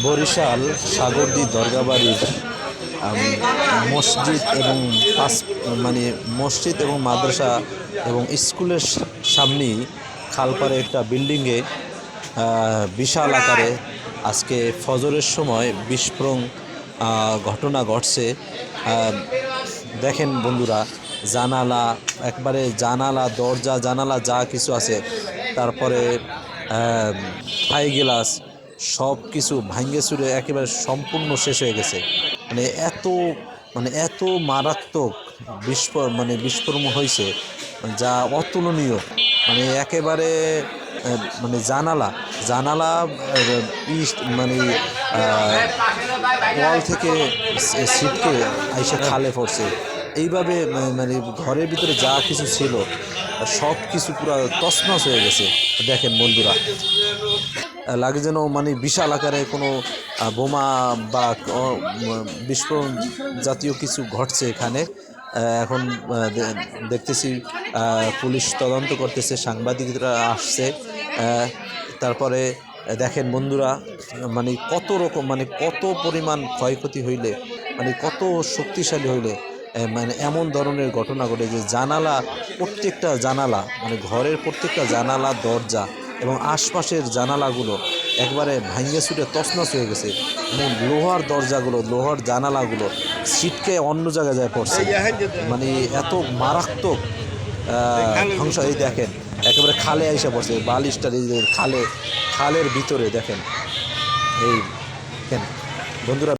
বরিশাল সাগরদী দরগাবাড়ির মসজিদ এবং মসজিদ এবং মাদ্রাসা এবং স্কুলের সামনেই খালপাড়ে একটা বিল্ডিংয়ে বিশাল আকারে আজকে ফজরের সময় বিস্ফোরণ ঘটনা ঘটছে। দেখেন বন্ধুরা, জানালা একবারে জানালা দরজা জানালা যা কিছু আছে, তারপরে হাই গ্লাস সব কিছু ভাঙ্গে চুরে একেবারে সম্পূর্ণ শেষ হয়ে গেছে। এত মারাত্মক বিস্ফোরণ হয়েছে যা অতুলনীয়। একেবারে জানালা জানালা ওয়াল থেকে ছিটকে আইসে খালে পড়ছে। এইভাবে ঘরের ভিতরে যা কিছু ছিল সব কিছু পুরো তছনছ হয়ে গেছে। দেখেন বন্ধুরা, লাগে যেন বিশাল আকারে কোনো বোমা বা বিস্ফোরণ জাতীয় কিছু ঘটছে এখানে। এখন দেখতেছি পুলিশ তদন্ত করতেছে, সাংবাদিকরা আসছে। তারপরে দেখেন বন্ধুরা, কত রকম কত পরিমাণ ক্ষয়ক্ষতি হইলে কত শক্তিশালী হইলে এমন ধরনের ঘটনা ঘটে যে জানালা প্রত্যেকটা জানালা ঘরের প্রত্যেকটা জানালা দরজা এবং আশপাশের জানালাগুলো একবারে ভাঙ্গে ছুটে তছনছ হয়ে গেছে এবং লোহার দরজাগুলো লোহার জানালাগুলো ছিটকে অন্য জায়গায় যায় পড়ছে। এত মারাত্মক ধ্বংস। এই দেখেন একেবারে খালে আইসা পড়ছে, বালিশটার এই খালের ভিতরে দেখেন। এই বন্ধুরা।